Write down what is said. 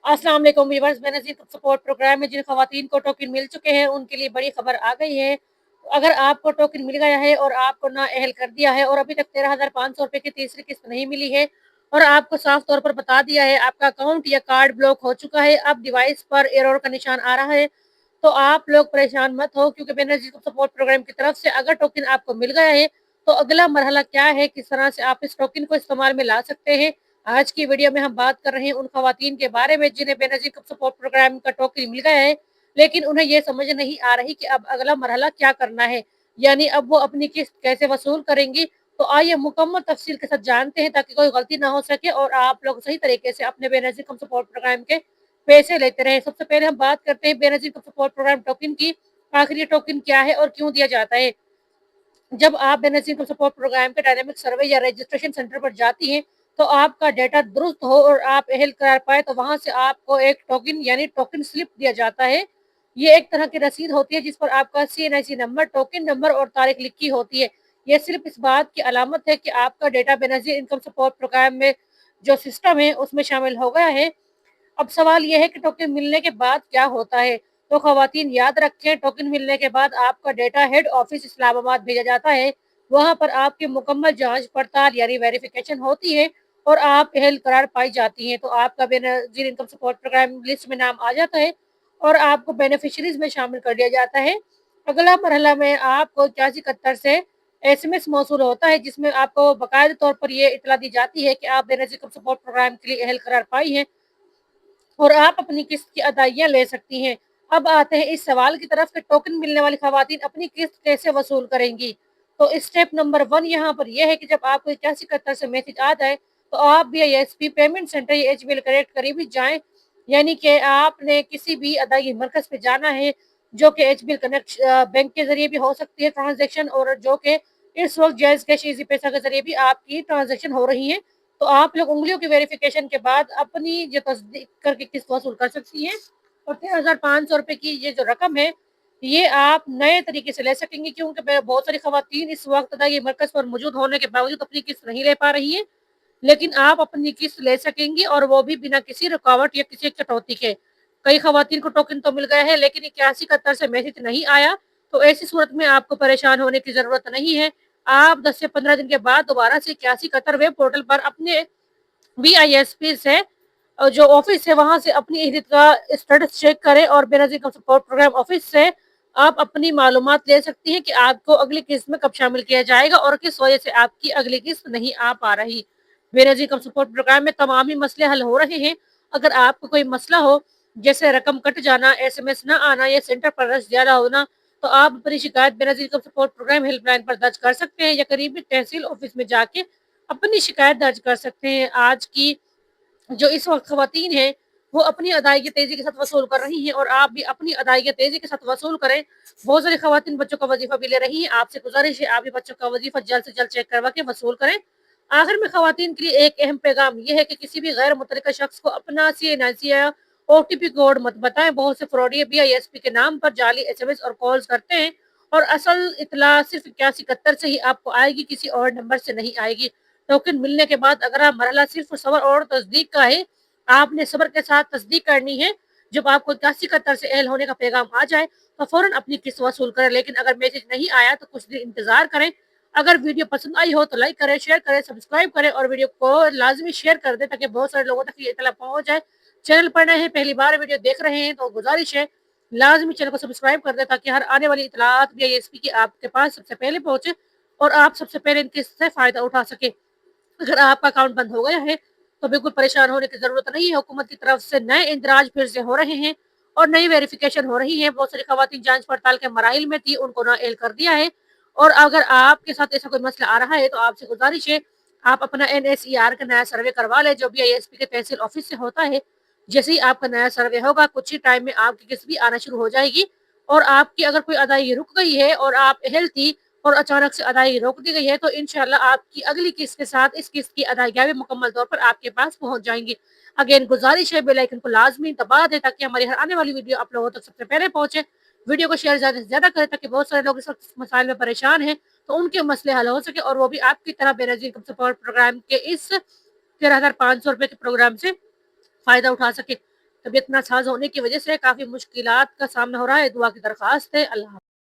अस्सलाम वालेकुम viewers, Benazir support program में जिन खवातीन को टोकन मिल चुके हैं उनके लिए बड़ी खबर आ गई है। अगर आपको टोकन मिल गया है और आपको नाअहल कर दिया है और अभी तक 13,500 रुपए की तीसरी किस्त नहीं मिली है और आपको साफ तौर पर बता दिया है आपका अकाउंट या कार्ड ब्लॉक हो चुका है, अब डिवाइस पर एरर का निशान आ रहा है, तो आप लोग परेशान मत हो, क्योंकि बेनज़ीर सपोर्ट प्रोग्राम की तरफ से अगर टोकन आपको मिल गया है तो अगला मरहला क्या है, किस तरह से आप इस टोकन को इस्तेमाल में ला सकते हैं। आज की वीडियो में हम बात कर रहे हैं उन खवातीन के बारे में जिन्हें बेनज़ीर सपोर्ट प्रोग्राम का टोकन मिल गया है, लेकिन उन्हें ये समझ नहीं आ रही कि अब अगला मरहला क्या करना है, यानी अब वो अपनी किस्त कैसे वसूल करेंगी। तो आइए मुकम्मल तफसील के साथ जानते हैं ताकि कोई गलती ना हो सके और आप लोग सही तरीके से अपने बेनज़ीर सपोर्ट प्रोग्राम के पैसे लेते रहे। सबसे पहले हम बात करते हैं बेनज़ीर सपोर्ट प्रोग्राम टोकन की। आखिर ये टोकन क्या है और क्यों दिया जाता है। जब आप बेनज़ीर सपोर्ट प्रोग्राम के डायनामिक सर्वे या रजिस्ट्रेशन सेंटर पर जाती हैं तो आपका डाटा दुरुस्त हो और आप अहल करार पाए तो वहां से आपको एक टोकन यानी टोकन स्लिप दिया जाता है। ये एक तरह की रसीद होती है जिस पर आपका CNIC नंबर, टोकन नंबर और तारीख लिखी होती है। ये सिर्फ इस बात की अलामत है कि आपका data Benazir income support program में जो सिस्टम है उसमें शामिल हो गया है। अब सवाल यह है कि टोकन मिलने के बाद क्या होता है। तो खवातीन याद रखें, टोकन मिलने के बाद आपका डेटा हेड ऑफिस इस्लामाबाद भेजा जाता है। वहां पर आपकी मुकम्मल जांच पड़ताल यानी वेरिफिकेशन होती है और आप अहल करार पाई जाती हैं तो आपका Benazir income support program list में नाम आ जाता है और आपको बेनिफिशरीज में शामिल कर दिया जाता है। अगला मरहला में आपको 8171 से SMS मौसूल होता है जिसमें आपको बाकायदा तौर पर यह इतला दी जाती है कि आप बेनज़ीर सपोर्ट प्रोग्राम के लिए अहल करार पाई हैं और आप अपनी किस्त की अदाइयाँ ले सकती हैं। अब आते हैं इस सवाल की तरफ कि टोकन मिलने वाली खवातीन अपनी किस्त कैसे वसूल करेंगी। तो स्टेप नंबर 1 यहाँ पर यह है कि जब आपको 8171 से मैसेज आ जाए तो आप BISP पेमेंट सेंटर या HBL करेक्ट करीब ही जाएं, यानी कि आपने किसी भी अदायगी मरकज पे जाना है जो कि HBL कनेक्ट बैंक के जरिए भी हो सकती है ट्रांजेक्शन, और जो कि इस वक्त जायज कैश इजी पैसा के जरिए भी आपकी ट्रांजेक्शन हो रही है। तो आप लोग उंगलियों की वेरिफिकेशन के बाद अपनी जो तस्दीक करके किस्त वसूल कर सकती हैं और 13,500 रुपए की ये जो रकम है ये आप नए तरीके से ले सकेंगे, क्योंकि बहुत सारी खवातीन इस वक्त अदायगी मरकज पर मौजूद होने के बावजूद अपनी किस्त नहीं ले पा रही है, लेकिन आप अपनी किस्त ले सकेंगी और वो भी बिना किसी रुकावट या किसी कटौती के। कई खवातीन को टोकन तो मिल गया है लेकिन 8171 से मैसेज नहीं आया, तो ऐसी सूरत में आपको परेशान होने की जरूरत नहीं है। आप 10 से 15 दिन के बाद दोबारा से 8171 वेब पोर्टल पर अपने BISP से जो ऑफिस है वहां से अपनी अहलियत का स्टेटस चेक करें और बेनज़ीर सपोर्ट प्रोग्राम ऑफिस से आप अपनी मालूमात ले सकती हैं कि आपको अगली किस्त में कब शामिल किया जाएगा और किस वजह से आपकी अगली किस्त नहीं आ पा रही। बेनज़ीर सपोर्ट प्रोग्राम में तमाम ही मसले हल हो रहे हैं। अगर आपको कोई मसला हो जैसे रकम कट जाना, SMS ना आना या सेंटर पर रश ज्यादा होना, तो आप अपनी शिकायत बेनज़ीर सपोर्ट प्रोग्राम हेल्पलाइन पर दर्ज कर सकते हैं या करीबी तहसील ऑफिस में जाके अपनी शिकायत दर्ज कर सकते हैं। आज की जो इस वक्त खवातीन है वो अपनी अदायगी तेजी के साथ वसूल कर रही हैं और आप भी अपनी अदायगी तेजी के साथ वसूल करें। बहुत सारी खवातीन बच्चों का वजीफा भी ले रही हैं, आपसे गुजारिश है आप भी बच्चों का वजीफा जल्द से जल्द चेक करवा के वसूल करें। आखिर में खवातीन के लिए एक अहम पैगाम यह है कि किसी भी गैर मुतल्लिका शख्स को अपना CNIC या OTP कोड मत बताएं। बहुत से फ्रॉडी BISP के नाम पर जाली SMS और कॉल्स करते हैं और असल इतला सिर्फ 8171 से ही आपको आएगी, किसी और नंबर से नहीं आएगी। टोकन मिलने के बाद अगर आप मरहला सिर्फ सबर और तस्दीक का है, आपने सबर के साथ तस्दीक करनी है। जब आपको 8171 से अहल होने का पैगाम आ जाए तो फौरन अपनी किस्त वसूल करें, लेकिन अगर मैसेज नहीं आया तो कुछ दिन इंतजार करें। अगर वीडियो पसंद आई हो तो लाइक करें, शेयर करें, सब्सक्राइब करें और वीडियो को लाजमी शेयर कर दें ताकि बहुत सारे लोगों तक ये इतला पहुंच जाए। चैनल पर नए हैं, पहली बार वीडियो देख रहे हैं तो गुजारिश है लाजमी चैनल को सब्सक्राइब कर दें ताकि हर आने वाली इतलात BISP की आपके पास सबसे पहले पहुंचे और आप सबसे पहले इन किस्त से फायदा उठा सके। अगर आपका अकाउंट बंद हो गया है तो बिल्कुल परेशान होने की जरूरत नहीं है। हुकूमत की तरफ से नए इंदराज फिर से हो रहे हैं और नई वेरिफिकेशन हो रही है। बहुत सारी खवातीन जांच पड़ताल के मराइल में थी, उनको नाअहल कर दिया है। और अगर आपके साथ ऐसा कोई मसला आ रहा है तो आपसे गुजारिश है आप अपना NSER का नया सर्वे करवा ले जो BISP के तहसील ऑफिस से होता है। जैसे ही आपका नया सर्वे होगा कुछ ही टाइम में आपकी किस्त भी आना शुरू हो जाएगी और आपकी अगर कोई अदायगी रुक गई है और आप अहल थी और अचानक से अदायगी रोक दी गई है तो इंशाल्लाह आपकी अगली किस्त के साथ इस किस्त की अदायगी भी मुकम्मल तौर पर आपके पास पहुंच जाएंगी। अगेन गुजारिश है बेल आइकन को लाजमी दबा दें ताकि हमारी हर आने वाली वीडियो आप लोगों तक सबसे पहले पहुंचे। वीडियो को शेयर ज्यादा से ज्यादा करें ताकि बहुत सारे लोग इस वक्त मसाइल में परेशान हैं तो उनके मसले हल हो सके और वो भी आपकी तरह बेनज़ीर सपोर्ट प्रोग्राम के इस 13,500 रुपए के प्रोग्राम से फायदा उठा सके। طبیعت ناساز ہونے کی وجہ سے کافی مشکلات کا سامنا ہو رہا ہے۔ دعا کی درخواست ہے۔ اللہ حافظ۔